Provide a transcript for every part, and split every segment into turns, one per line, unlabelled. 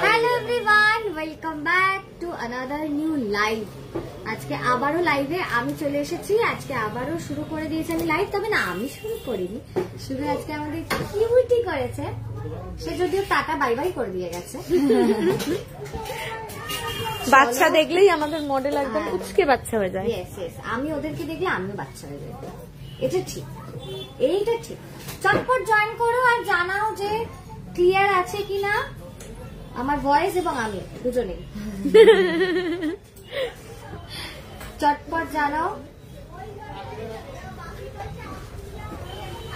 Hello everyone, welcome back to another new live. আজকে আবারও লাইভে আমি চলে এসেছি। আজকে আবারও শুরু করে দিয়েছি আমি লাইভ, তবে না আমি শুরু করিনি, শুরু আজকে আমাদের কিউটি করেছে। সে যদিও টাটা বাই বাই করে দিয়ে গেছে।
বাচ্চা দেখলেই আমাদের মডেল একদম উচকে বাচ্চা হয়ে যায়।
আমি ওদেরকে দেখলে আমিও বাচ্চা হয়ে যাই, এটা ঠিক, এইটা ঠিক। চটপট জয়েন করো আর জানাও যে ক্লিয়ার আছে কিনা আমার ভয়েস এবং আমি দুজনেই। চটপট জানাও,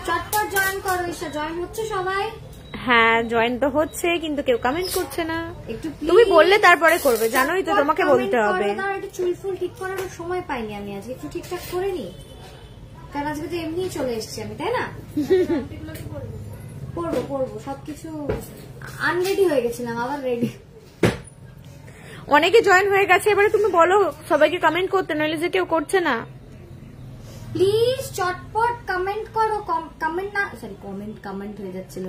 চটপট জয়েন করো। ঈশা জয়েন হচ্ছে সবাই?
হ্যাঁ জয়েন তো হচ্ছে, কিন্তু কেউ কমেন্ট করছে না। একটু তুমি বললে তারপরে করবে, জানোই তো তোমাকে বলতে হবে।
একটু চুল ফুল ঠিক করার সময় পাইনি আমি, আজকে একটু ঠিকঠাক করে নি, কারণ আজকে তো এমনি চলে এসছি আমি, তাই না? পড়বো পড়বো, সবকিছু আনরেডি হয়ে গেছিলাম, আবার রেডি।
অনেকে জয়েন হয়ে গেছে, এবারে তুমি বলো সবাইকে কমেন্ট করতে, নইলে যে কেউ করছে না।
প্লিজ চটপট কমেন্ট করো। কমেন্ট না, সরি কমেন্ট হয়ে যাচ্ছিল।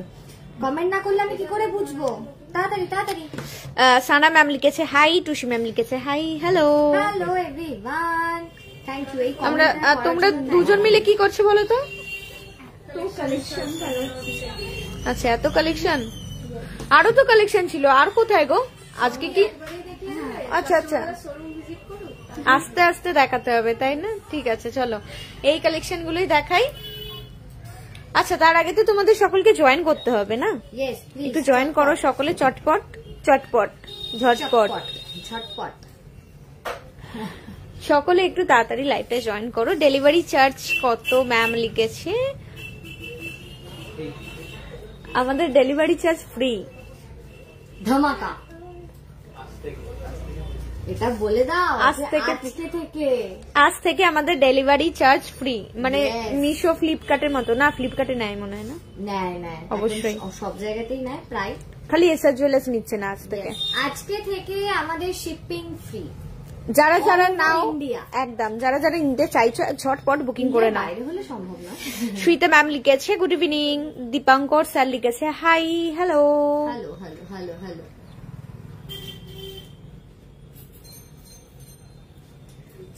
কমেন্ট না করলে আমি কি করে বুঝবো? তাড়াতাড়ি তাড়াতাড়ি।
সানা ম্যাম লিখেছে হাই, টুসি ম্যাম লিখেছে hi. Hello
hello everyone, thank you. এই
আমরা তোমরা দুজন মিলে কি করছো বলো তো? আচ্ছা এত কালেকশন, আরো তো কালেকশন ছিল, আর কোথায় গো আজকে কি? আচ্ছা আচ্ছা আস্তে আস্তে দেখাতে হবে তাই না? ঠিক আছে চলো এই কালেকশন গুলোই দেখাই। আচ্ছা তার আগে তো তোমাদের সকলকে জয়েন করতে হবে না? একটু জয়েন করো সকলে, চটপট চটপট ঝটপট
ঝটপট।
সকলে একটু তাড়াতাড়ি লাইভটা জয়েন করো। ডেলিভারি চার্জ কত ম্যাম লিখেছে? আমাদের ডেলিভারি চার্জ ফ্রি।
ধামাকা, এটা বলে দাও।
আজ থেকে আমাদের ডেলিভারি চার্জ ফ্রি, মানে মিশো ফ্লিপকার্টের মতো না? ফ্লিপকার্টে নেয় মনে হয় না?
নেয়
অবশ্যই,
সব জায়গাতেই নেয় প্রায়,
খালি এসআর জুয়েলার্স নিচ্ছে না আজ থেকে।
আজকে থেকে আমাদের শিপিং ফ্রি।
যারা যারা নাও একদম, যারা যারা নিতে চাইছো ঝটপট বুকিং করে নাও,
বাইরে হলে সম্ভব না।
শ্রীতা ম্যাম লিখেছে গুড ইভিনিং। দীপাঙ্কর স্যার লিখেছে hi. Hello
hello hello hello hello.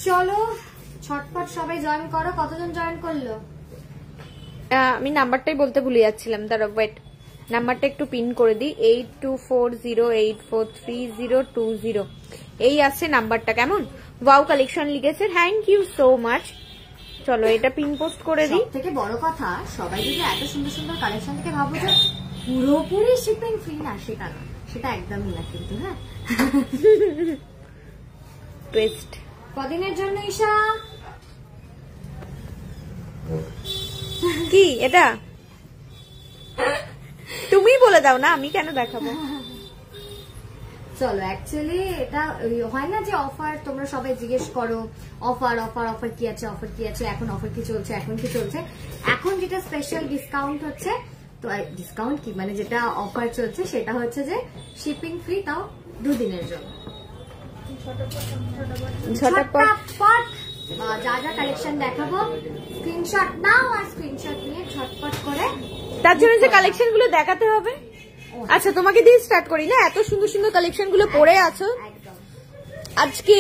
চলো ছটপট সবাই জয়েন করো। কতজন জয়েন করলো?
আমি নাম্বারটাই বলতে ভুলে যাচ্ছিলাম, দাঁড়াও ওয়েট, নাম্বারটা একটু পিন করে দিই। 8240843020 এই আছে নাম্বারটা। কেমন ওয়াও কালেকশন লিখেছে, থ্যাংক ইউ সো মাচ। চলো এটা পিন পোস্ট করে দিই।
থেকে বড় কথা, সবাই যদি এত সুন্দর সুন্দর কালেকশন থেকে ভাবো যে পুরোপুরি শিপিং ফ্রি, না সেটা না, সেটা একদমই না কিন্তু। হ্যাঁ
টুইস্ট
কদিনের জন্য ঈশা?
কি এটা তুমি বলে দাও না, আমি কেন দেখাবো?
চলো অ্যাকচুয়ালি এটা হয় না যে অফার, তোমরা সবাই জিজ্ঞেস করো অফার অফার অফার কি আছে, অফার কি আছে, এখন অফার কি চলছে, এখন কি চলছে। এখন যেটা স্পেশাল ডিসকাউন্ট হচ্ছে, তো ডিসকাউন্ট কি মানে যেটা অফার চলছে সেটা হচ্ছে যে শিপিং ফ্রি, তাও 2 দিনের জন্য। ঝটপট যা যা কালেকশন দেখাবো স্ক্রিনশট নাও, আর স্ক্রিনশট নিয়ে ঝটপট করে,
তার জন্য যে কালেকশন গুলো দেখাতে হবে। আচ্ছা তোমাকে দিয়ে স্টার্ট করি না, এত সুন্দর সুন্দর কালেকশন গুলো পরে আছো। আজকে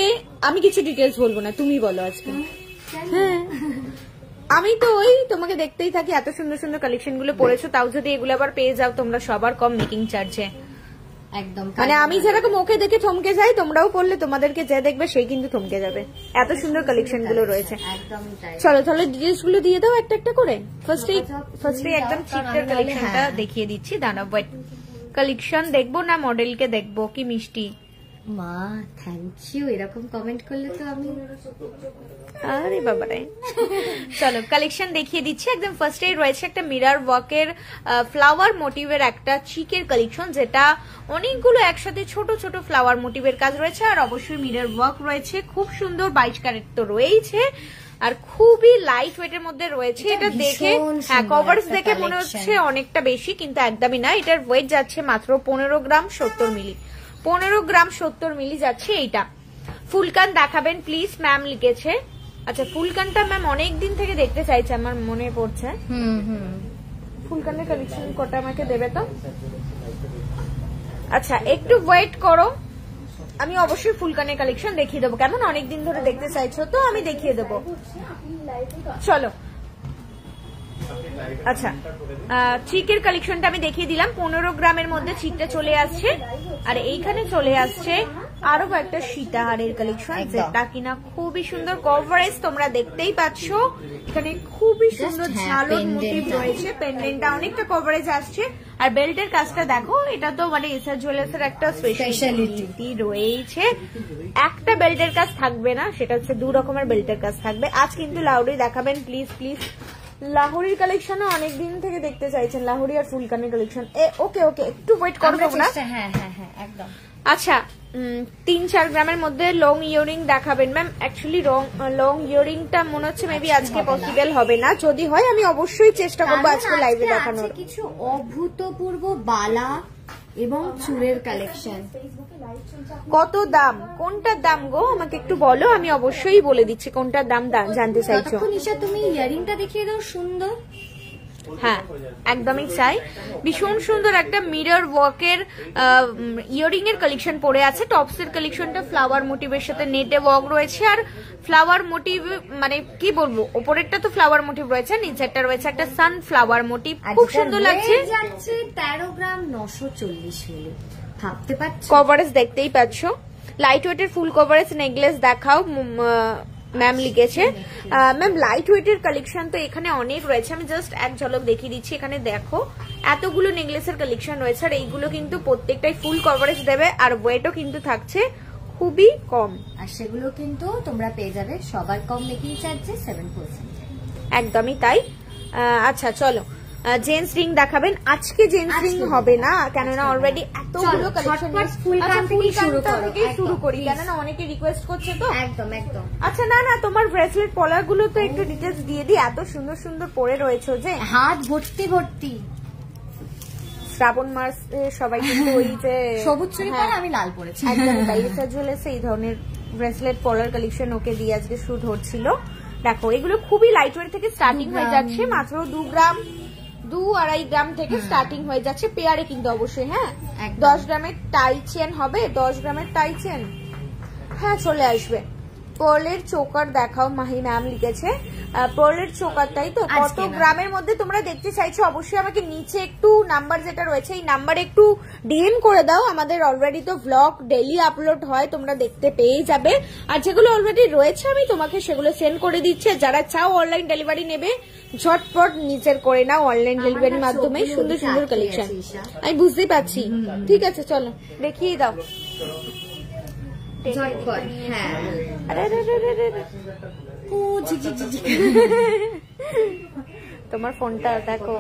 আমি কিছু ডিটেলস বলবো না, তুমি বলো আজকে। হ্যাঁ আমি তো ওই তোমাকে দেখতেই থাকি, এত সুন্দর সুন্দর কালেকশন গুলো পরেছো, তাও যদি এগুলো আবার পেয়ে যাও তোমরা সবার কম মেকিং চার্জে।
একদম
মানে আমি যেরকম ওকে দেখে থমকে যাই, তোমরাও পড়লে তোমাদেরকে যে দেখবে সেই কিন্তু থমকে যাবে, এত সুন্দর কালেকশন গুলো রয়েছে। চলো তাহলে ডিটেলস গুলো দিয়ে দাও একটা একটা করে। ফার্স্টে একদম চিপটার কালেকশনটা দেখিয়ে দিচ্ছি, দাঁড়াও ওয়েট। কালেকশন দেখবো না মডেলকে দেখবো? কি মিষ্টি
মা, থ্যাংক ইউ। এরকম কমেন্ট করলে তো আমি,
আরে বাবারে। চলো কালেকশন দেখিয়ে দিচ্ছি। একদম ফার্স্টে রয়েছে একটা মিরর ওয়ার্কের ফ্লাওয়ার মোটিভের একটা চিকের কালেকশন, যেটা অনেকগুলো একসাথে ছোট ছোট ফ্লাওয়ার মোটিভের কাজ রয়েছে, আর অবশ্যই মিরর ওয়ার্ক রয়েছে। খুব সুন্দর 22 ক্যারেট তো রয়েছে, আর খুবই লাইট ওয়েটের মধ্যে রয়েছে। এটা দেখে হ্যাঁ কভারস দেখে মনে হচ্ছে অনেকটা বেশি, কিন্তু একদমই না। এটার ওয়েট যাচ্ছে মাত্র 15 গ্রাম 70 মিলি। 15 গ্রাম 70 মিলি যাচ্ছে এইটা। ফুলকান দেখাবেন প্লিজ ম্যাম লিখেছে। আচ্ছা ফুলকানটা ম্যাম অনেকদিন থেকে দেখতে চাইছে, আমার মনে পড়ছে। ফুলকানের কালেকশন কটা আমাকে দেবে তো? আচ্ছা একটু ওয়েট করো, আমি অবশ্যই ফুলকানের কালেকশন দেখিয়ে দেবো, কেমন অনেকদিন ধরে দেখতে চাইছো তো আমি দেখিয়ে দেবো। চলো আচ্ছা চিকের কালেকশনটা আমি দেখিয়ে দিলাম, 15 গ্রামের মধ্যে চিকটা চলে আসছে। আর এইখানে চলে আসছে আরো একটা সীতাহারের কালেকশন, যেটা কিনা খুবই সুন্দর কভারেজ, তোমরা দেখতেই পাচ্ছ এখানে খুবই সুন্দর ঝালর মোটিভ রয়েছে, পেন্ডেন্টটা অনেকটা কভারেজ আসছে। আর বেল্টের কাজটা দেখো, এটা তো মানে এসআর জুয়েলার্সের একটা স্পেশালিটি রয়েছে। একটা বেল্টের কাজ থাকবে না, সেটা হচ্ছে 2 রকমের বেল্টের কাজ থাকবে। আজ কিন্তু লাউরি দেখাবেন প্লিজ প্লিজ, লাহোরির কালেকশনও অনেকদিন থেকে দেখতে চাইছেন, লাহোরি আর ফুলকানের কালেকশন। ওকে ওকে একটু ওয়েট করবো না।
হ্যাঁ হ্যাঁ হ্যাঁ একদম।
আচ্ছা 3-4 গ্রামের মধ্যে লং ইয়ারিং দেখাবেন ম্যাম। অ্যাকচুয়ালি লং ইয়ারিংটা মনে হচ্ছে মেবি আজকে পসিবল হবে না, যদি হয় আমি অবশ্যই চেষ্টা করবো আজকে লাইভে দেখানোর।
কিছু অভূতপূর্ব বালা এবং চুড়ের কালেকশন।
কত দাম, কোনটার দাম গো আমাকে একটু বলো, আমি অবশ্যই বলে দিচ্ছি কোনটার দাম জানতে চাইছো।
নিশা তুমি ইয়ারিংটা দেখিয়ে দাও, সুন্দর।
হ্যাঁ একদমই চাই, ভীষণ সুন্দর একটা মিরর ওয়ার্কের ইয়ারিং এর কালেকশন পড়ে আছে। টপস এর কালেকশনটা ফ্লাওয়ার মোটিভের সাথে নেটে ওয়ার্ক রয়েছে, আর ফ্লাওয়ার মোটিভ মানে কি বলবো, উপরেরটা তো ফ্লাওয়ার মোটিভ রয়েছে, নিচেরটা রয়েছে একটা সানফ্লাওয়ার মোটিভ, খুব সুন্দর লাগছে।
13 গ্রাম 940 মিলি, ভাবতে পারছো?
কভারেজ দেখতেই পাচ্ছ, লাইট ওয়েটের ফুল কভারেজ নেকলেস দেখাও ম্যাম লিখেছে। ম্যাম লাইট ওয়েটের কালেকশন তো এখানে অনেক রয়েছে, আমি জাস্ট এক ঝলক দেখিয়ে দিচ্ছি। এখানে দেখো এতগুলো নেকলেসের কালেকশন রয়েছে, আর এইগুলো কিন্তু প্রত্যেকটাই ফুল কভারেজ দেবে, আর ওয়েটও কিন্তু থাকছে খুবই কম।
আর সেগুলো কিন্তু তোমরা পেয়ে যাবে সবার কম মেকিং চার্জে 7%।
একদমই তাই। আচ্ছা চলো জেন্টস রিং দেখাবেন। আজকে জেন্টস রিং হবে না, কেননা অলরেডি এতগুলো কালেকশন থেকে শুরু করি, কেননা অনেকে রিকোয়েস্ট করছে তো।
একদম একদম।
আচ্ছা না না, তোমার ব্রেসলেট পলার গুলো তো একটু ডিটেলস দিয়ে দিই, এত সুন্দর সুন্দর পরে রয়েছে যে
হাত ভর্তি ভর্তি।
শ্রাবণ মাস সবাই কিন্তু ওই যে
সবুজ চুড়ি পরে, আমি লাল পরেছি।
একদম তাই, এটা জ্বলেছে এই ধরনের ব্রেসলেট পলার কালেকশন ওকে দিয়ে আজকে শুট হচ্ছিল। দেখো এগুলো খুবই লাইট ওয়েট থেকে স্টার্টিং হয়ে যাচ্ছে, মাত্র 2-2.5 গ্রাম থেকে স্টার্টিং হয়ে যাচ্ছে পেয়ারে কিন্তু অবশ্যই। হ্যাঁ 10 গ্রামের টাই চেন হবে, 10 গ্রামের টাই চেন হ্যাঁ চলে আসবে। পার্লের চোকার দেখাও, মাহি ম্যাম লিখেছে পার্লের চোকার, তাই তো? কত গ্রামের মধ্যে তোমরা দেখতে চাইছো অবশ্যই আমাকে নিচে একটু নাম্বার যেটা রয়েছে এই নাম্বারে একটু ডিএম করে দাও। আমাদের অলরেডি তো ব্লগ ডেইলি আপলোড হয়, তোমরা দেখতে পেয়ে যাবে। আর যেগুলো অলরেডি রয়েছে আমি তোমাকে সেগুলো সেন্ড করে দিচ্ছি। যারা চাও অনলাইন ডেলিভারি নেবে ঝটপট নিচের করে নাও অনলাইন ডেলিভারির মাধ্যমে। সুন্দর সুন্দর কালেকশন আমি বুঝতেই পারছি। ঠিক আছে চলো দেখিয়ে দাও। তোমার ফোনটা দেখো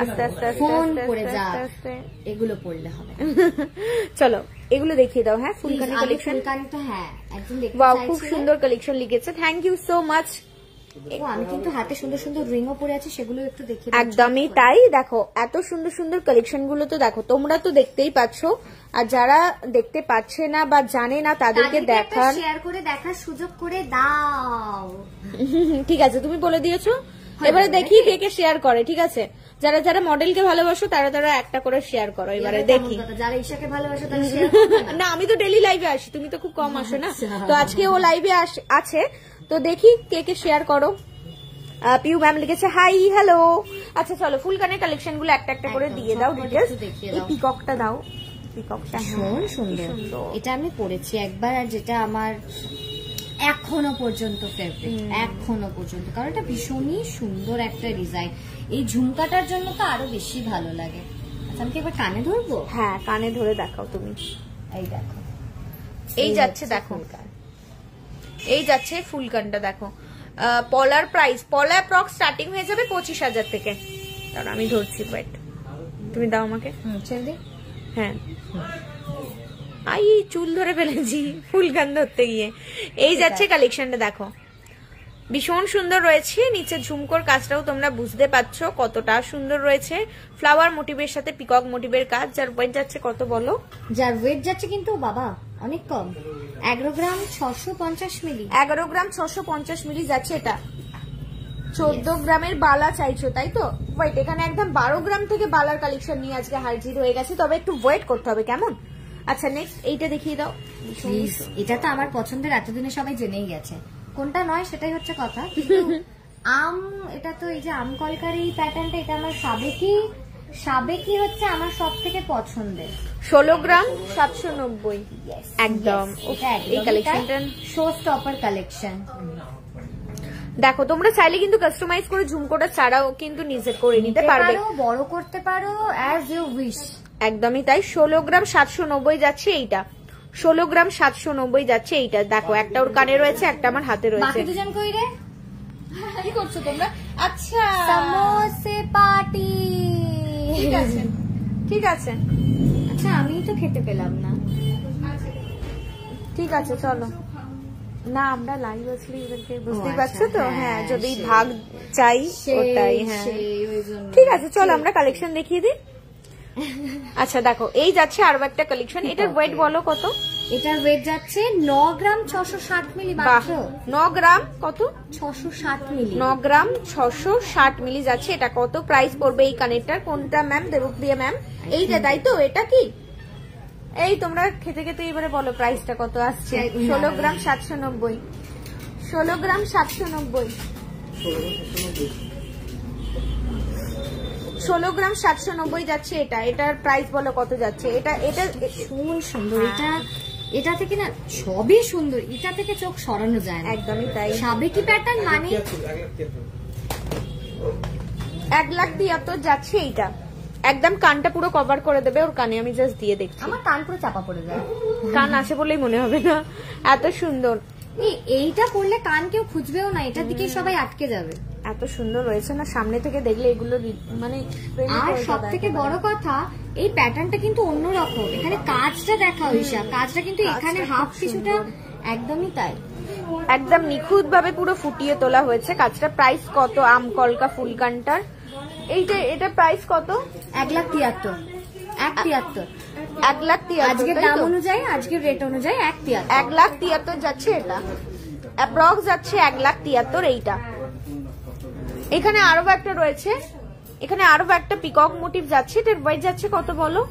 আস্তে আস্তে
ফোন করে যা, এগুলো পড়লে হবে।
চলো এগুলো দেখিয়ে দাও। হ্যাঁ ফুলকানি কালেকশন,
হ্যাঁ একদম
ওয়াও খুব সুন্দর কালেকশন লিখেছে, থ্যাংক ইউ সো মাচ।
আমি কিন্তু হাতে সুন্দর সুন্দর রিংও পরে আছে, সেগুলো একটু দেখে।
একদমই তাই, দেখো এত সুন্দর সুন্দর কালেকশন গুলো তো দেখো, তোমরা তো দেখতেই পাচ্ছ, আর যারা দেখতে পাচ্ছে না বা জানে না তাদেরকে দেখার,
শেয়ার করে দেখার সুযোগ করে দাও।
ঠিক আছে তুমি বলে দিয়েছো, এবারে দেখি কে কে শেয়ার করে। ঠিক আছে যারা যারা মডেলকে ভালোবাসো তারা তারা একটা করে শেয়ার করো, এবারে দেখি।
যারা ঈশাকে ভালোবাসো তারা শেয়ার
না আমি তো ডেইলি লাইভে আসি, তুমি তো খুব কম আসো না, তো আজকে ও লাইভে আছে, তো দেখি কে কে শেয়ার করো। পিউ ম্যাম লিখেছে হাই হ্যালো। আচ্ছা চলো ফুলকানের কালেকশন গুলো একটা একটা করে দিয়ে দাও ডিটেলস। এই পিককটা দাও, পিককটা
সুন্দর, এটা আমি পরেছি একবার, আর যেটা আমার এখনো পর্যন্ত ফেভারিট, এখনো পর্যন্ত, কারণ এটা ভীষণই সুন্দর একটা ডিজাইন। এই ঝুমকাটার জন্য তো আরো বেশি ভালো লাগে। আচ্ছা আমি কি এবার কানে ধরবো?
হ্যাঁ কানে ধরে দেখাও তুমি।
এই দেখো,
এই যাচ্ছে, দেখো এই যাচ্ছে ফুলকানটা দেখো। পলার প্রাইস, পলা অ্যাপ্রক্স স্টার্টিং হয়ে যাবে 25,000 থেকে। কারণ আমি ধরছি, ওয়েট তুমি দাও আমাকে। হ্যাঁ আই চুল ধরে ফেলেছি ফুলকান ধরতে গিয়ে। এই যাচ্ছে কালেকশনটা দেখো, ভীষণ সুন্দর রয়েছে। নিচে ঝুমকোর কাজটাও তোমরা বুঝতে পারছো কতটা সুন্দর রয়েছে, ফ্লাওয়ার মোটিভের সাথে পিকক মোটিভের কাজ। যার ওয়েট যাচ্ছে কত বলো?
যার ওয়েট যাচ্ছে কিন্তু বাবা অনেক কম, 11 গ্রাম 650 মিলি।
11 গ্রাম 650 মিলি যাচ্ছে এটা। 14 গ্রামের বালা চাইছো তাই তো? ওয়েট, এখানে একদম 12 গ্রাম থেকে বালার কালেকশন নিয়ে আজকে হাজির হয়ে গেছে, তবে একটু ওয়েট করতে হবে কেমন। আচ্ছা নেক্সট এইটা দেখিয়ে দাও
প্লিজ। এটা তো আমার পছন্দের, এতদিনে সবাই জেনেই গেছে কোনটা নয় সেটাই হচ্ছে কথা। কিন্তু এটা তো এই যে আম কলকার এই প্যাটার্নটা, এটা আমার সাবেকি হচ্ছে আমার সব থেকে পছন্দের।
16 গ্রাম 790 একদম। এই কালেকশনটা
শো স্টপার কালেকশন।
দেখো তোমরা চাইলে কিন্তু কাস্টমাইজ করে ঝুমকোটা ছাড়াও কিন্তু নিজে করে নিতে পারবে,
বড় করতে পারো অ্যাজ ইউ উইশ।
একদমই তাই। 16 গ্রাম 790 যাচ্ছে এইটা, 16 গ্রাম 790 যাচ্ছে এইটা। দেখো একটা ওর কানে রয়েছে, একটা আমার হাতে রয়েছে।
বাকি দুজন কই রে?
কি করছো তোমরা? আচ্ছা
সমোসে পার্টি।
ঠিক আছে ঠিক আছে।
আচ্ছা আমি তো খেতে পেলাম না।
ঠিক আছে চলো না, আমরা লাইভ আসলে এদেরকে বুঝতেই পারছো তো। হ্যাঁ যদি ভাগ চাই ওটাই। হ্যাঁ ঠিক আছে চলো আমরা কালেকশন দেখিয়ে দিই। আচ্ছা দেখো এই যাচ্ছে আরো একটা কালেকশন। এটার ওয়েট বলো কত?
এটার ওয়েট যাচ্ছে 9 গ্রাম 660 মিলি মাত্র।
9 গ্রাম কত?
660 মিলি।
9 গ্রাম 660 মিলি যাচ্ছে। এটা কত প্রাইস পড়বে এই কানেরটার? কোনটা ম্যাম? দেবপ্রিয়া ম্যাম এইটা তাই তো? এটা কি এই তোমরা খেতে খেতে এবারে বলো প্রাইসটা কত আসছে? 16 গ্রাম 790। 16 গ্রাম 790। 16 গ্রাম 790 যাচ্ছে এটা। এটার প্রাইস বলো কত যাচ্ছে? এটা
ভীষণ সুন্দর। এটা থেকে না সবই সুন্দর, এটা থেকে চোখ সরানো যায় না।
একদমই তাই।
সাবেকি প্যাটার্ন মানে
1,73,000 যাচ্ছে এইটা। একদম কানটা পুরো কভার করে দেবে ওর কানে। আমি জাস্ট দিয়ে দেখছি,
আমার কান পুরো চাপা পড়ে যায়।
কান আছে বলেই মনে হবে না, এত সুন্দর।
এইটা পরলে কান কেউ খুঁজবেও না, এটার দিকে সবাই আটকে যাবে।
এত সুন্দর রয়েছে না, সামনে থেকে দেখলে এগুলো মানে।
আর সব থেকে বড় কথা এই প্যাটার্নটা কিন্তু অন্যরকম। এখানে কাজটা দেখা হইসা, কাজটা কিন্তু এখানে হাফ কিছুটা একদমই তাই,
একদম নিখুঁত ভাবে পুরো ফুটিয়ে তোলা হয়েছে কাজটা। প্রাইস কত আম কলকা ফুল কানটার? এইটা এটা প্রাইস কত?
1,73,000।
1,73,000
আজকের দাম অনুযায়ী, আজকের রেট অনুযায়ী
1,73,000 যাচ্ছে এটা। অ্যাপ্রক্স যাচ্ছে 1,73,000 এইটা। এখানে আরো একটা রয়েছে, এখানে আরো একটা পিকক মোটিভ যাচ্ছে। এটার ওয়েট যাচ্ছে কত বলো?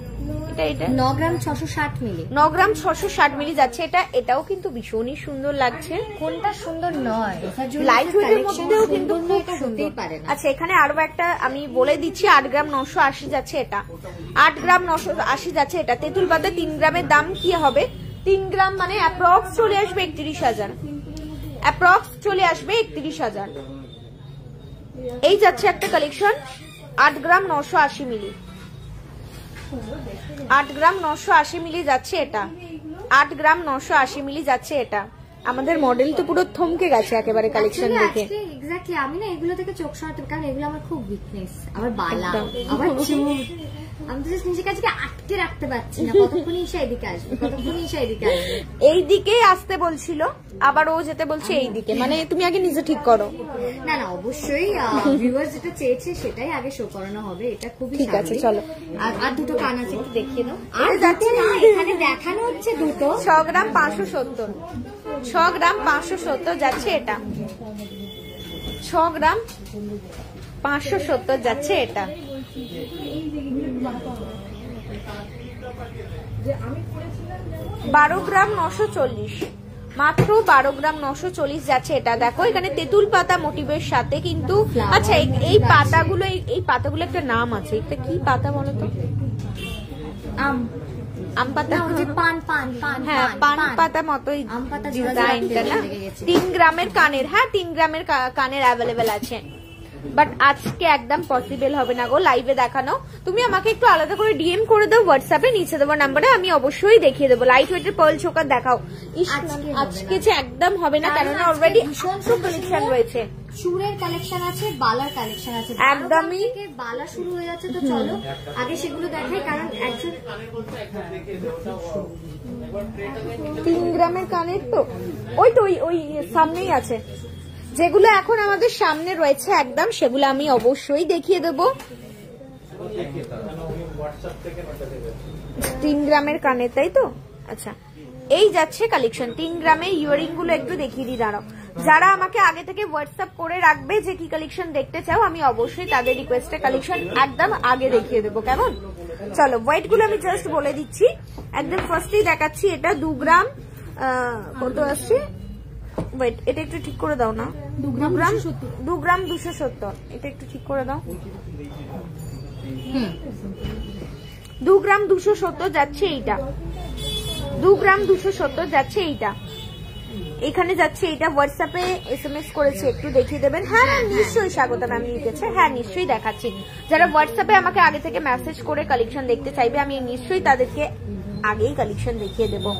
এটা
9 গ্রাম 660 মিলি।
9 গ্রাম 660 মিলি যাচ্ছে এটা। এটাও কিন্তু ভীষণই সুন্দর লাগছে।
কোনটা সুন্দর নয়?
লাইট ওয়েটের মধ্যেও কিন্তু খুব সুন্দর। আচ্ছা এখানে আরো একটা আমি বলে দিচ্ছি, 8 গ্রাম 980 যাচ্ছে এটা। 8 গ্রাম 980 যাচ্ছে এটা। তেঁতুল পাতা 3 গ্রামের দাম কি হবে? 3 গ্রাম মানে অ্যাপ্রক্স চলে আসবে 31,000। অ্যাপ্রক্স চলে আসবে 31,000। এই যাচ্ছে একটা কালেকশন 8 গ্রাম 980 মিলি। 8 গ্রাম 980 মিলি যাচ্ছে এটা। 8 গ্রাম 980 মিলি যাচ্ছে এটা। আমাদের মডেল তো পুরো থমকে গেছে একেবারে কালেকশন দেখে।
এক্স্যাক্টলি আমি না এগুলো থেকে চোখ সরাতে, কারণ এগুলো আমার খুব উইকনেস। আমার বালা, আমার চুল, আমি তো জাস্ট নিজেকে আজকে আটকে রাখতে পারছি না। কতক্ষণ এসে এদিকে আসবে, কতক্ষণ এসে এদিকে আসবে।
এই দিকেই আসতে বলছিল, আবার ও যেতে বলছে এই দিকে। মানে তুমি আগে নিজে ঠিক করো।
না না অবশ্যই ভিউয়ার্স যেটা চেয়েছে সেটাই আগে শো করানো হবে। এটা খুবই
ঠিক আছে চলো।
আর দুটো কান আছে একটু দেখিয়ে দাও। আর যাচ্ছে না, এখানে দেখানো হচ্ছে দুটো।
6 গ্রাম 570। 6 গ্রাম 570 যাচ্ছে এটা। 6 গ্রাম 570 যাচ্ছে এটা। 12 গ্রাম 940, মাত্র 12 গ্রাম 940 যাচ্ছে এটা। দেখো এখানে তেঁতুল পাতা মোটিভের সাথে কিন্তু। আচ্ছা এই পাতাগুলো, এই পাতাগুলো একটা নাম আছে, এটা কি পাতা বলো তো? আম পাতা। হ্যাঁ পান পাতা মতোই ডিজাইনটা না। 3 গ্রামের কানের, হ্যাঁ 3 গ্রামের কানের অ্যাভেলেবেল আছে। বাট আজকে একদম পসিবল হবে না গো লাইভে দেখানো। তুমি আমাকে একটু আলাদা করে ডিএম করে দাও হোয়াটসঅ্যাপে, নিচে দেবো নাম্বারে, আমি অবশ্যই দেখিয়ে দেবো। লাইট ওয়েটের পার্ল চোকার দেখাও। আজকে যে একদম হবে না, কেননা অলরেডি ভীষণ কালেকশন রয়েছে।
চুড়ের কালেকশন আছে, বালার কালেকশন আছে,
একদমই
বালা শুরু হয়ে যাচ্ছে। তো চলো আগে সেগুলো দেখাই, কারণ
3 গ্রামের কানের তো ওই তো ওই সামনেই আছে। যেগুলো এখন আমাদের সামনে রয়েছে একদম, সেগুলো আমি অবশ্যই দেখিয়ে দেবো। 3 গ্রামের কানের তাই তো? আচ্ছা এই যাচ্ছে কালেকশন 3 গ্রামের ইয়ারিং গুলো একটু দেখিয়ে দিই, দাঁড়াও। যারা আমাকে আগে থেকে হোয়াটসঅ্যাপ করে রাখবে যে কি কালেকশন দেখতে চাও, আমি অবশ্যই তাদের রিকোয়েস্টে কালেকশন একদম আগে দেখিয়ে দেবো, কেমন? চলো হোয়াইট গুলো আমি জাস্ট বলে দিচ্ছি। একদম ফার্স্টেই দেখাচ্ছি, এটা 2 গ্রাম কত আসছে, ওয়েট এটা একটু ঠিক করে দাও না, 2 গ্রাম 270, এটা একটু ঠিক করে দাও। 2 গ্রাম 270 যাচ্ছে এইটা, 2 গ্রাম 270 যাচ্ছে এইটা, এখানে যাচ্ছে এইটা। হোয়াটসঅ্যাপে SMS করেছে, একটু দেখিয়ে দেবেন? হ্যাঁ নিশ্চয়ই, স্বাগতা ম্যাম লিখেছে, হ্যাঁ নিশ্চয়ই দেখাচ্ছি। যারা হোয়াটসঅ্যাপে আমাকে আগে থেকে মেসেজ করে কালেকশন দেখতে চাইবে, আমি নিশ্চয়ই তাদেরকে আগেই কালেকশন দেখিয়ে দেবো,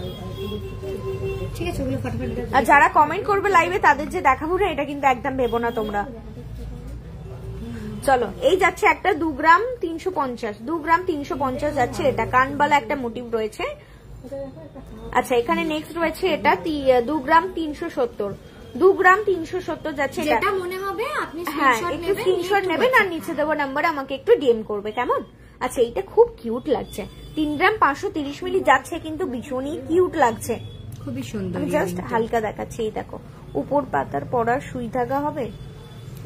ঠিক আছে? ওগুলো ফটাফট।
আর যারা কমেন্ট করবে লাইভে তাদের যে দেখাবো না, এটা কিন্তু একদম ভেবো না তোমরা। চলো এই যাচ্ছে একটা 2 গ্রাম 350, 2 গ্রাম 350 যাচ্ছে এটা, কানবালা একটা মোটিভ রয়েছে। আচ্ছা এখানে নেক্সট রয়েছে এটা 2 গ্রাম 370, 2 গ্রাম 370 যাচ্ছে এটা।
যেটা মনে হবে আপনি
হ্যাঁ একটু স্ক্রিনশট নেবেন আর নিচে দেবো নাম্বার, আমাকে একটু ডিএম করবে, কেমন? আচ্ছা এইটা খুব কিউট লাগছে, 3 গ্রাম 530 মিলি যাচ্ছে, কিন্তু ভীষণই কিউট লাগছে,
খুবই সুন্দর।
জাস্ট হালকা দেখাচ্ছি, এই দেখো উপর পাতার পরার সুই ধাগা হবে,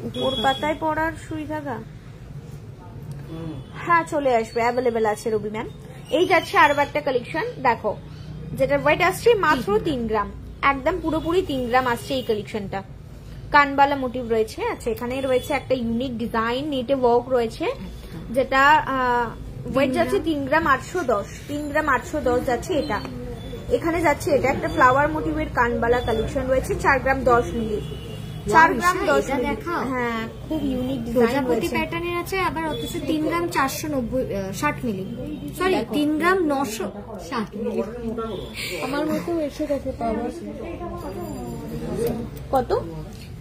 উপর পাতায় পরার সুই ধাগা, হ্যাঁ চলে আসবে, অ্যাভেলেবেল আছে রবি ম্যাম। এই যাচ্ছে আরো একটা কালেকশন, দেখো যেটা ওয়েট আসছে মাত্র 3 গ্রাম, একদম পুরোপুরি 3 গ্রাম আসছে এই কালেকশনটা, কানবালা মোটিভ রয়েছে। আচ্ছা এখানে রয়েছে একটা ইউনিক ডিজাইন, নেটে ওয়ার্ক রয়েছে, যেটা ওয়েট যাচ্ছে 3 গ্রাম 810, 3 গ্রাম 810 যাচ্ছে এটা। এখানে যাচ্ছে এটা একটা ফ্লাওয়ার মোটিভের কানবালা কালেকশন রয়েছে, 4 গ্রাম 10 মিলি, 4 গ্রাম 10 মিলি।
দেখাও,
হ্যাঁ খুব ইউনিক ডিজাইন
রয়েছে, প্যাটার্নের আছে, আবার অথচ 3 গ্রাম 460 মিলি, সরি 3 গ্রাম 960 মিলি।
আমার মতো এসে গেছে কত,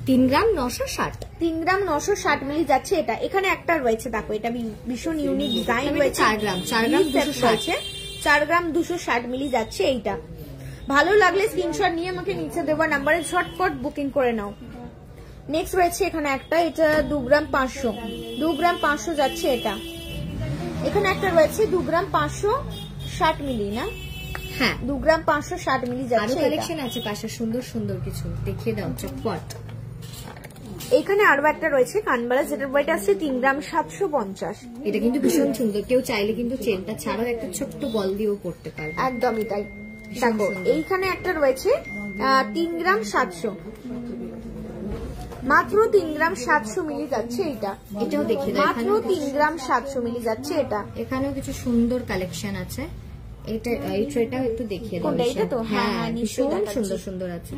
3 গ্রাম 960,
3 গ্রাম 960 মিলি যাচ্ছে এটা। এখানে একটা রয়েছে দেখো, এটা ভীষণ ইউনিক ডিজাইন রয়েছে,
4 গ্রাম 260,
4 গ্রাম 260 মিলি যাচ্ছে এইটা। ভালো লাগলে স্ক্রিনশট নিয়ে আমাকে নিচে দেওয়া নাম্বারে ঝটপট বুকিং করে নাও। নেক্সট রয়েছে এখানে একটা, এটা 2 গ্রাম 500, 2 গ্রাম 500 যাচ্ছে এটা। এখানে একটা রয়েছে 2 গ্রাম 560 মিলি, না
হ্যাঁ
2 গ্রাম 560 মিলি যাচ্ছে।
আরো কালেকশন আছে পাশে, সুন্দর সুন্দর কিছু দেখিয়ে দাও চটপট।
এখানে আরো একটা রয়েছে কানবালা, যেটার ওয়েট আছে 3 গ্রাম 750।
এটা কিন্তু ভীষণ সুন্দর, কেউ চাইলে কিন্তু চেনটা ছাড়াও একটা ছোট্ট বল দিয়েও পড়তে পারবে,
একদমই তাই। দেখো এইখানে একটা রয়েছে 3 গ্রাম 700, মাত্র 3 গ্রাম 700 মিলি যাচ্ছে এইটা।
এটাও দেখিয়ে দাও,
মাত্র 3 গ্রাম 700 মিলি যাচ্ছে এটা।
এখানেও কিছু সুন্দর কালেকশন আছে, এটা এই ট্রেটাও একটু দেখিয়ে দাও।
কোনটা, এটা তো? হ্যাঁ নিশ্চয়ই
ভীষণ সুন্দর সুন্দর আছে,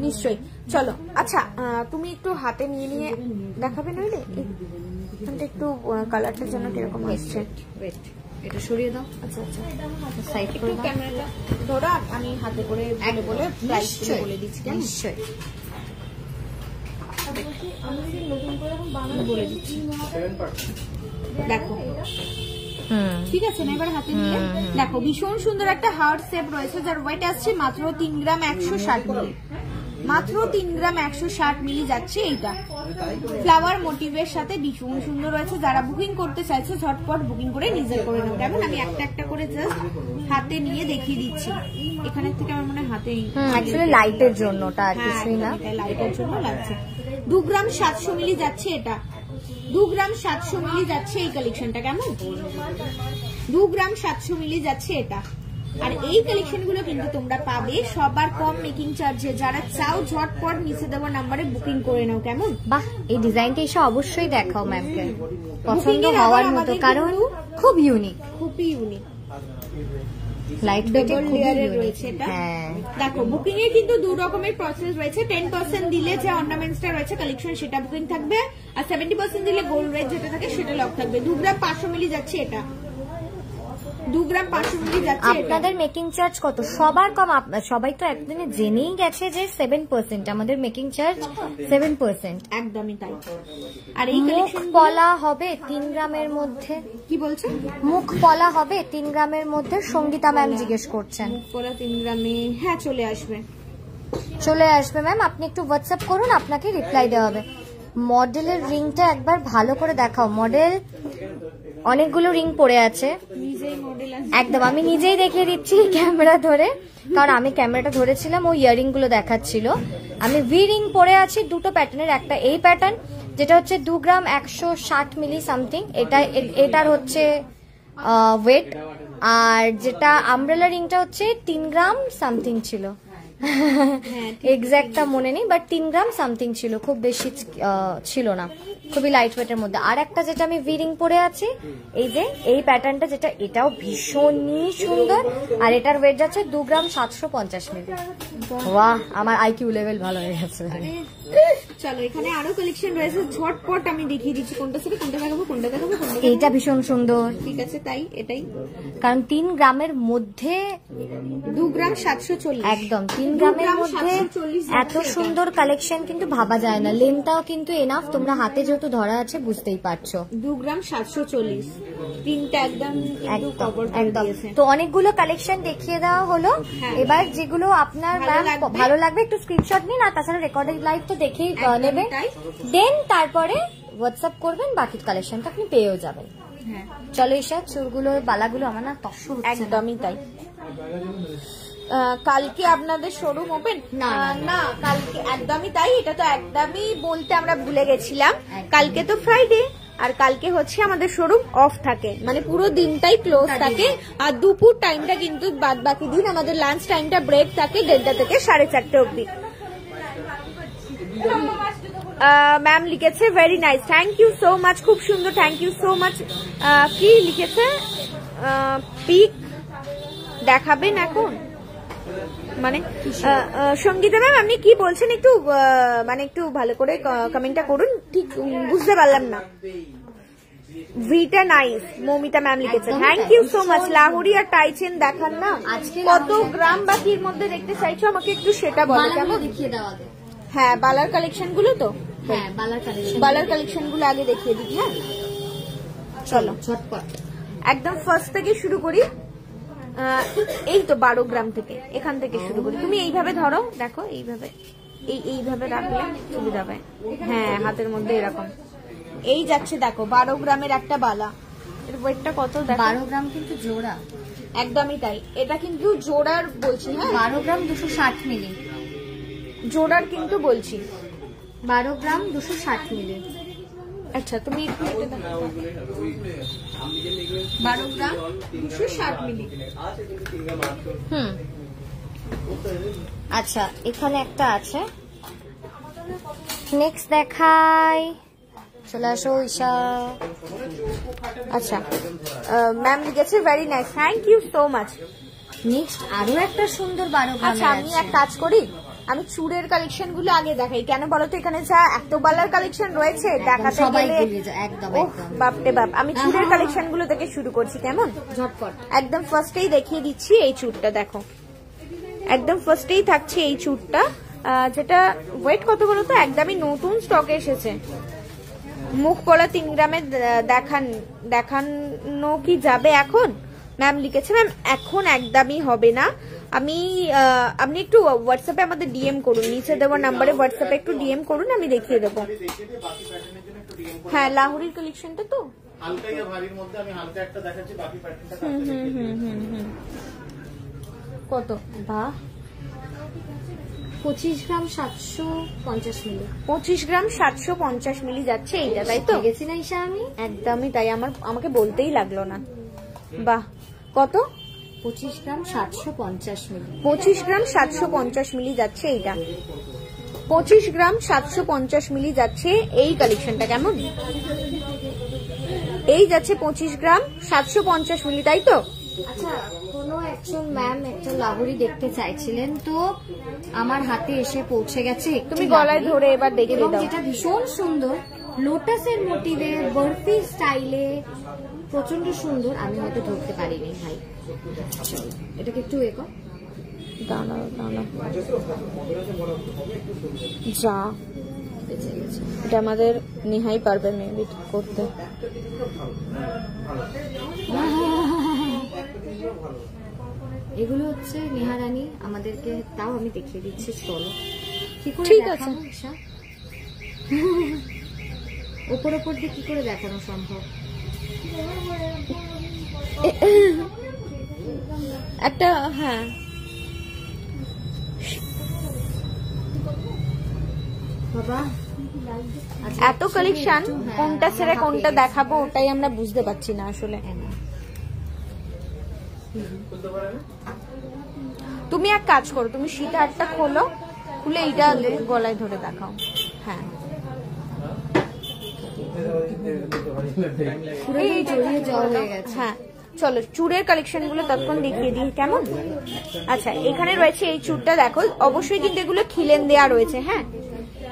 নিশ্চয়ই। চলো আচ্ছা তুমি একটু হাতে নিয়ে নিয়ে দেখাবে, নইলে এখানটা একটু কালারটা যেন কিরকম আসছে।
ওয়েট এটা সরিয়ে দাও।
আচ্ছা আচ্ছা
সাইড করে দাও,
ক্যামেরাটা ধরো, আমি হাতে করে বলে প্রাইস বলে দিচ্ছি।
নিশ্চয়ই
আমি নতুন করে বানানো বলে দিচ্ছি, দেখো ঠিক আছে না? এবার হাতে নিয়ে দেখো, ভীষণ সুন্দর একটা হার্ট শেপ রয়েছে, যার ওয়েট আসছে মাত্র 3 গ্রাম 160 মিলি, মাত্র 3 গ্রাম 160 মিলি যাচ্ছে এইটা। ফ্লাওয়ার মোটিভের সাথে ভীষণ সুন্দর রয়েছে, যারা বুকিং করতে চাইছে ঝটপট বুকিং করে নিজে করে নাও, কেমন? আমি একটা একটা করে জাস্ট হাতে নিয়ে দেখিয়ে দিচ্ছি, এখানের থেকে আমার মনে হয় হাতেই,
অ্যাকচুয়ালি লাইটের জন্য, ওটা আর কিছুই না,
লাইটের জন্য লাগছে। 2 গ্রাম 700 মিলি যাচ্ছে এটা, 2 গ্রাম 700 মিলি যাচ্ছে এই কালেকশনটা, কেমন? 2 গ্রাম 700 মিলি যাচ্ছে এটা। আর এই কালেকশন গুলো কিন্তু তোমরা পাবে সবার কম মেকিং চার্জে, যারা চাও ঝটপট নিচে দেওয়া নাম্বারে বুকিং করে নাও, কেমন?
বাহ এই ডিজাইনটা এসে অবশ্যই দেখাও ম্যামকে, পছন্দ হওয়ার মতো, কারণ খুব ইউনিক,
খুবই ইউনিক,
লাইট
ডাবল লেয়ারের রয়েছে এটা।
হ্যাঁ
দেখো বুকিং এ কিন্তু 2 রকমের প্রসেস রয়েছে, 10% দিলে যে অর্নামেন্টসটা রয়েছে কালেকশন সেটা বুকিং থাকবে, আর 70% দিলে গোল্ড রেট যেটা থাকে সেটা লক থাকবে। 2 গ্রাম 500 মিলি যাচ্ছে এটা, 2 গ্রাম 500 মিলি যাচ্ছে।
আপনাদের মেকিং চার্জ কত? সবার কম, সবাই তো একদিনে জেনেই গেছে যে 7%, আমাদের মেকিং চার্জ 7%,
একদমই তাই। আর এই
মুখ
কালেকশন
পলা হবে 3 গ্রামের মধ্যে,
কি বলছেন?
মুখ পলা হবে 3 গ্রামের মধ্যে, সঙ্গীতা ম্যাম জিজ্ঞেস করছেন।
পলা 3 গ্রামে, হ্যাঁ চলে আসবে,
চলে আসবে ম্যাম, আপনি একটু হোয়াটসঅ্যাপ করুন, আপনাকে রিপ্লাই দেওয়া হবে। মডেলের রিংটা একবার ভালো করে দেখাও, মডেল অনেকগুলো রিং পড়ে আছে একদম। আমি নিজেই দেখিয়ে দিচ্ছি ক্যামেরা ধরে, কারণ আমি ক্যামেরাটা ধরেছিলাম, ও ইয়ারিং গুলো দেখাচ্ছিল। আমি ভি রিং পরে আছি দুটো প্যাটার্নের, একটা এই প্যাটার্ন যেটা হচ্ছে 2 গ্রাম 160 মিলি সামথিং, এটার হচ্ছে ওয়েট। আর যেটা আমব্রেলা রিংটা হচ্ছে 3 গ্রাম সামথিং ছিল, এক্সাক্টটা মনে নেই, বাট 3 গ্রাম সামথিং ছিল, খুব বেশি ছিল না, খুবই লাইট ওয়েটের মধ্যে। আর একটা যেটা আমি ভি রিং পরে আছি, এই যে এই প্যাটার্নটা, যেটা এটাও ভীষণই সুন্দর, আর এটার ওয়েট যাচ্ছে 2 গ্রাম 750 মিলি। বাহ, আমার আইকিউ লেভেল ভালো হয়ে গেছে।
চলো এখানে আরো কালেকশন রয়েছে, ঝটপট আমি দেখিয়ে দিচ্ছি কোনটা থেকে কোনটা দেখাবো, কোনটা দেখাবো,
এইটা ভীষণ সুন্দর।
ঠিক আছে, তাই এটাই,
কারণ 3 গ্রামের মধ্যে
2 গ্রাম 740,
একদম 3 গ্রামের মধ্যে এত সুন্দর কালেকশন কিন্তু ভাবা যায় না। লেন্থটাও কিন্তু এনাফ, তোমরা হাতে যেহেতু ধরা আছে বুঝতেই পারছো।
2 গ্রাম 740, তিনটা একদম
একদম। তো অনেকগুলো কালেকশন দেখিয়ে দেওয়া হলো, এবার যেগুলো আপনার ভালো লাগবে একটু স্ক্রিনশট নিন, আর তাছাড়া রেকর্ডেড লাইভ তো দেখেই নেবেন, দেন তারপরে হোয়াটসঅ্যাপ করবেন, বাকি কালেকশনটা আপনি পেয়েও যাবেন। চলো ঈশা, চুলগুলো বালাগুলো আমার না তস্য হচ্ছে।
একদমই তাই। কালকে আপনাদের শোরুম ওপেন? না, কালকে একদমই তাই, এটা তো একদমই বলতে আমরা ভুলে গেছিলাম। কালকে তো ফ্রাইডে, আর কালকে হচ্ছে আমাদের শোরুম অফ থাকে, মানে পুরো দিনটাই ক্লোজ থাকে, আর দুপুর টাইমটা কিন্তু বাদ বাকি দিন আমাদের লাঞ্চ টাইমটা ব্রেক থাকে 1:30 থেকে 4:30 অব্দি। ম্যাম লিখেছে very nice, thank you so much, খুব সুন্দর, থ্যাংক ইউ সো মাচ। কি লিখেছে? পিক দেখাবেন এখন, মানে সঙ্গীতা ম্যাম আপনি কি বলছেন একটু মানে একটু ভালো করে কমেন্টটা করুন, ঠিক বুঝতে পারলাম না। ভিটা নাইস, মমিতা ম্যাম লিখেছে, thank you so much. Lahori আর টাইচেন দেখান না, কত গ্রাম বাকির মধ্যে দেখতে চাইছো আমাকে একটু সেটা বলো কেমন। হ্যাঁ, বালার কালেকশন গুলো তো,
হ্যাঁ
বালার কালেকশন গুলো আগে দেখিয়ে দিই। হ্যাঁ চলো
ঝটপট
একদম ফার্স্ট থেকে শুরু করি। এই তো 12 গ্রাম থেকে, এখান থেকে শুরু করি। তুমি এইভাবে ধরো, দেখো এইভাবে, এইভাবে রাখলে সুবিধা হবে। হ্যাঁ, হাতের মধ্যে এরকম এই যাচ্ছে, দেখো 12 গ্রামের একটা বালা, এর ওয়েটটা কত দেখো?
12 গ্রাম কিন্তু জোড়া,
একদমই তাই, এটা কিন্তু জোড়ার বলছি। হ্যাঁ,
12 গ্রাম 260 মিলি
জোড়ার কিন্তু বলছি,
12 গ্রাম 260 মিলি।
আচ্ছা তুমি একটু এটা দেখো, 12 গ্রাম 260 মিলি।
আচ্ছা, এখানে একটা আছে, নেক্সট দেখাই, চলে আসো ঈশা।
আচ্ছা ম্যাম লিখেছে very nice, thank you so much.
Next আরো একটা সুন্দর 12 গ্রাম।
আচ্ছা আমি এক কাজ করি, আমি চুড়ের কালেকশন গুলো আগে দেখাই, কেন বলতো এখানে যা এত বালার কালেকশন রয়েছে দেখাতে গেলে
একদম
বাপরে বাপ। আমি চুড়ের কালেকশন গুলো থেকে শুরু করছি, কেমন?
ঝটপট
একদম ফার্স্টেই দেখিয়ে দিচ্ছি এই চুড়টা, দেখো একদম ফার্স্টেই থাকছে এই চুড়টা, যেটা ওয়েট কত বলতো, একদমই নতুন স্টকে এসেছে। মুখ পড়া 3 গ্রামের দেখানো কি যাবে এখন? ম্যাম লিখেছে, ম্যাম এখন একদমই হবে না, আপনি একটু হোয়াটসঅ্যাপে আমাদের ডিএম করুন, নিচে দেওয়ার নাম্বারে হোয়াটসঅ্যাপে একটু ডিএম করুন, আমি দেখিয়ে দেবো। হ্যাঁ, লাহোরির কালেকশনটা তো
হালকা ইয়া ভারীর মধ্যে আমি হালকা একটা দেখাচ্ছি, বাকি প্যাটার্নটা
কত?
বাহ, 25 গ্রাম 750 মিলি।
25 গ্রাম 750 মিলি যাচ্ছে এইটা, তাই তো?
গেছি না ঈশা আমি?
একদমই তাই, আমাকে বলতেই লাগলো না। বাহ, কত?
25 গ্রাম 750 মিলি।
25 গ্রাম 750 মিলি যাচ্ছে এইটা, 25 গ্রাম 750 মিলি যাচ্ছে এই কালেকশনটা, কেমন? এই যাচ্ছে 25 গ্রাম 750 মিলি, তাই তো?
আচ্ছা, কোনো একজন ম্যাম একটা লাহোরি দেখতে চাইছিলেন, তো আমার হাতে এসে পৌঁছে গেছে।
তুমি গলায় ধরে এবার দেখে দাও,
যেটা ভীষণ সুন্দর, লোটাসের মোটিভে, বরফি স্টাইলে, প্রচন্ড সুন্দর। আমি হয়তো ধরতে পারিনি ভাই, এটাকে একটু এগো
দাঁড়াও যা, এটা আমাদের নেহাই পারবে মেবি করতে।
এগুলো হচ্ছে নেহা রানী আমাদেরকে, তাও আমি দেখিয়ে দিচ্ছি, চলো কি করে
ঠিক আছে।
ওপর দিয়ে কি করে দেখানো সম্ভব?
একটা হ্যাঁ
বাবা
এত কালেকশন কোনটা ছেড়ে কোনটা দেখাবো ওটাই আমরা বুঝতে পারছি না আসলে। তুমি এক কাজ করো, তুমি সীতাহারটা খোলো, খুলে এইটা গলায় ধরে দেখাও। হ্যাঁ হ্যাঁ চলো চুড়ের কালেকশন গুলো তখন দেখিয়ে দিই কেমন। আচ্ছা এখানে রয়েছে এই চুড়টা দেখো, অবশ্যই কিন্তু এগুলো খিলেন দেয়া রয়েছে। হ্যাঁ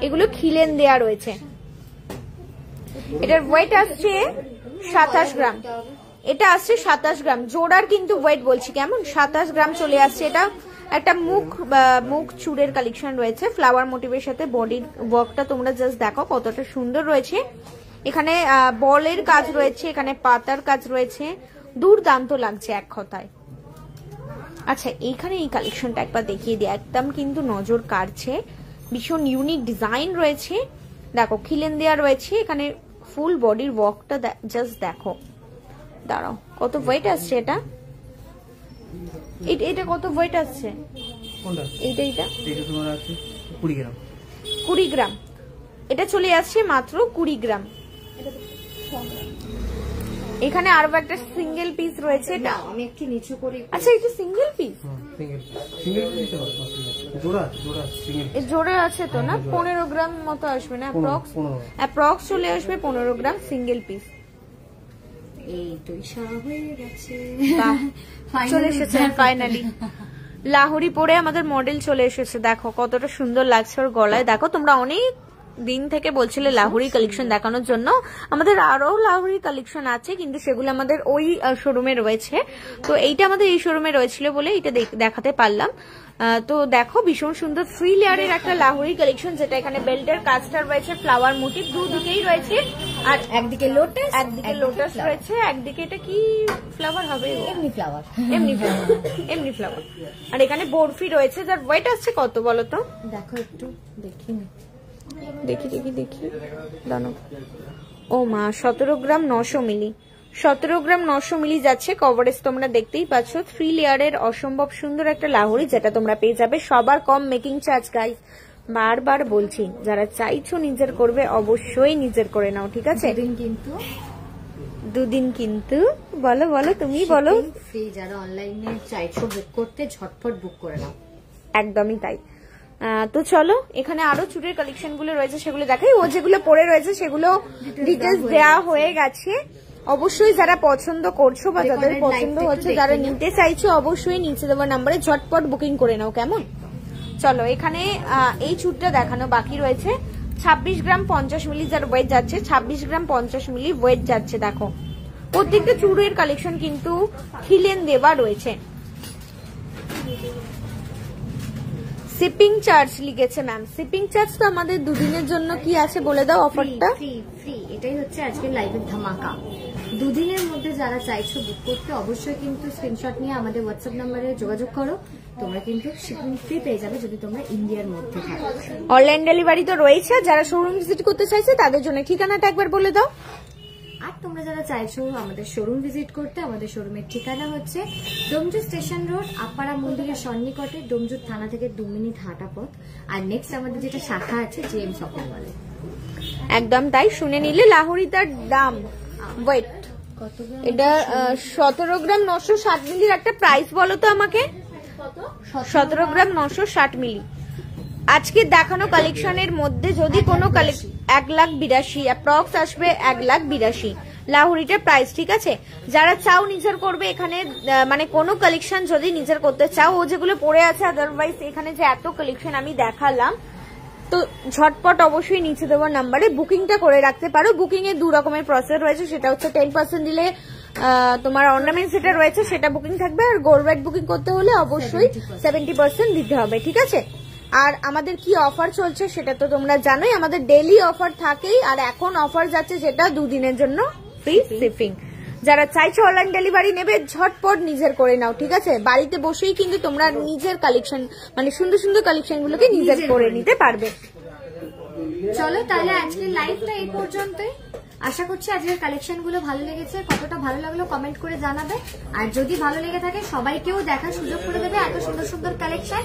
এগুলো খিলেন দেয়া রয়েছে। এটার ওয়েট আসছে 27 গ্রাম। এটা আসছে 27 গ্রাম জোড়ার কিন্তু ওয়েট বলছি কেমন, 27 গ্রাম চলে আসছে। এটা একটা মুখ চুড়ের কালেকশন রয়েছে ফ্লাওয়ার মোটিভের সাথে। বডির ওয়ার্কটা তোমরা জাস্ট দেখো কতটা সুন্দর রয়েছে। এখানে বলের কাজ রয়েছে, এখানে পাতার কাজ রয়েছে, দুর্দান্ত লাগছে এক কথায়। আচ্ছা এইখানে এই কালেকশনটা একবার দেখিয়ে দিই, একদম কিন্তু নজর কাড়ছে, ভীষণ ইউনিক ডিজাইন রয়েছে। দেখো খিলেন দেয়া রয়েছে, এখানে ফুল বডির ওয়ার্কটা জাস্ট দেখো। দাঁড়াও কত ওয়েট আসছে এটা, এটা কত ওয়েট আসছে? এইটা তোমার আছে 20 গ্রাম। 20 গ্রাম এটা চলে আসছে মাত্র 20 গ্রাম। এখানে আরো একটা সিঙ্গেল পিস রয়েছে, এটা
আমি একটু নিচু করে।
আচ্ছা এটা সিঙ্গেল পিস, জোড়া আছে তো না? 15 গ্রাম মতো আসবে না অ্যাপ্রক্স চলে আসবে 15 গ্রাম সিঙ্গেল পিস।
এই তো ইশারা হয়ে গেছে,
চলে এসেছে ফাইনালি। লাহোরি পরে আমাদের মডেল চলে এসেছে, দেখো কতটা সুন্দর লাগছে ওর গলায়। দেখো তোমরা অনেক দিন থেকে বলছিলে লাহোরি কালেকশন দেখানোর জন্য, আমাদের আরো লাহোরি কালেকশন আছে কিন্তু সেগুলো আমাদের ওই শোরুমে রয়েছে। তো এইটা আমাদের এই শোরুমে রয়েছিল বলে এটা দেখাতে পারলাম। তো দেখো ভীষণ সুন্দর 3 লেয়ারের একটা লাহোরি কালেকশন, যেটা এখানে বেল্টের কাজটা রয়েছে, ফ্লাওয়ার মোটিভ দুদিকেই রয়েছে, আর একদিকে লোটাস রয়েছে, একদিকে এটা কি ফ্লাওয়ার হবে? এমনি ফ্লাওয়ার। আর এখানে বরফি রয়েছে, যার ওয়েট আসছে কত বলো তো?
দেখো একটু দেখি
দানো। ও মা 17 গ্রাম 900 মিলি, 17 গ্রাম 900 মিলি যাচ্ছে। কভারেজ তোমরা দেখতেই পাচ্ছ, 3 লেয়ারের অসম্ভব সুন্দর একটা লাহোরি, যেটা তোমরা পেয়ে যাবে সবার কম মেকিং চার্জ। গাইস বারবার বলছি, যারা চাইছো নিজের করবে অবশ্যই নিজের করে নাও, ঠিক আছে? দুদিন কিন্তু বলো তুমি বলো।
যারা অনলাইনে চাইছো বুক করতে, ঝটপট বুক করে নাও।
একদমই তাই। তো চলো এখানে আরো চুড়ের কালেকশন গুলো রয়েছে, সেগুলো দেখাই। ও যেগুলো পরে রয়েছে সেগুলো ডিটেলস দেওয়া হয়ে গেছে। অবশ্যই যারা পছন্দ করছো বা যাদের পছন্দ হচ্ছে, যারা নিতে চাইছো, অবশ্যই নিচে দেওয়া নাম্বারে ঝটপট বুকিং করে নাও কেমন। চলো এখানে এই চুড়টা দেখানো বাকি রয়েছে। 26 গ্রাম 50 মিলি যার ওয়েট যাচ্ছে, 26 গ্রাম 50 মিলি ওয়েট যাচ্ছে। দেখো প্রত্যেকটা চুড়ের কালেকশন কিন্তু খিলেন দেওয়া রয়েছে। শিপিং চার্জ লিখেছে ম্যাম, শিপিং চার্জ তো আমাদের দুদিনের জন্য কি আছে বলে দাও অফারটা।
ফ্রি, এটাই হচ্ছে আজকের লাইভের ধামাকা। দুদিনের মধ্যে যারা চাইছো বুক করতে, অবশ্যই কিন্তু স্ক্রিনশট নিয়ে আমাদের হোয়াটসঅ্যাপ নাম্বারে যোগাযোগ করো। তোমরা কিন্তু শিপিং ফ্রি পেয়ে যাবে যদি তোমরা ইন্ডিয়ার মধ্যে থাকো।
অনলাইন ডেলিভারি তো রয়েছে, যারা শোরুম ভিজিট করতে চাইছে তাদের জন্য ঠিকানাটা একবার বলে দাও।
আর তোমরা যারা চাইছো আমাদের শোরুম ভিজিট করতে, আমাদের শোরুমের ঠিকানা হচ্ছে ডোমজু স্টেশন রোড, আপাড়া মন্দিরের সন্নিকটে, ডোমজু থানা থেকে 2 মিনিট হাঁটা পথ। আর নেক্সট আমাদের যেটা শাখা আছে জেএম শপিং মলে।
একদম তাই, শুনে নিলে লাহোরিটার দাম। ওয়েট এটা 17 গ্রাম 960 মিলির একটা প্রাইস বলো তো আমাকে। 17 গ্রাম 960 মিলি। আজকে দেখানো কালেকশনের মধ্যে যদি কোনো 1,82,000 অ্যাপ্রক্স আসবে, 1,82,000 লাহোরিটার প্রাইস, ঠিক আছে? যারা চাও নিজের করবে, এখানে মানে কোনো কালেকশন যদি নিজের করতে চাও, ও যেগুলো পড়ে আছে, আদারওয়াইজ এখানে যে এত কালেকশন আমি দেখালাম, তো ঝটপট অবশ্যই নিচে দেওয়ার নাম্বারে বুকিংটা করে রাখতে পারো। বুকিং এর 2 রকমের প্রসেস রয়েছে, সেটা হচ্ছে 10% দিলে তোমার অর্নামেন্ট যেটা রয়েছে সেটা বুকিং থাকবে, আর গোল্ড ওয়েট বুকিং করতে হলে অবশ্যই 70% দিতে হবে, ঠিক আছে? আর আমাদের কি অফার চলছে সেটা তো তোমরা জানোই, আমাদের ডেইলি অফার থাকেই, আর এখন অফার যাচ্ছে যেটা 2 দিনের জন্য ফ্রি শিপিং। যারা চাইছো অনলাইন ডেলিভারি নেবে, ঝটপট নিজের করে নাও, ঠিক আছে? বাড়িতে বসেই কিন্তু তোমরা নিজের কালেকশন, মানে সুন্দর সুন্দর কালেকশন গুলোকে নিজের করে নিতে পারবে।
চলো তাহলে আজকে লাইভটা এই পর্যন্তই। আশা করছি আজকের কালেকশন গুলো ভালো লেগেছে, কতটা ভালো লাগলো কমেন্ট করে জানাবে। আর যদি ভালো লেগে থাকে সবাইকেও দেখার সুযোগ করে দেবে এত সুন্দর সুন্দর কালেকশন।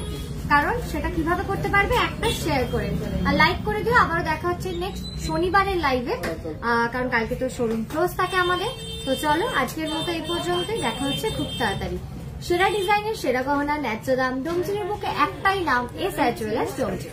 কারণ সেটা কিভাবে করতে পারবে, একটা শেয়ার করে আর লাইক করে দিও। আবারও দেখা হচ্ছে নেক্সট শনিবারের লাইভে, কারণ কালকে তো শোরুম ক্লোজ থাকে আমাদের। তো চলো আজকের মতো এই পর্যন্তই, দেখা হচ্ছে খুব তাড়াতাড়ি। সেরা ডিজাইনের সেরা গহনা ন্যায্য দাম, ডোমজিনের বুকে একটাই নাম, এস জুয়েলার্স ডোমজি।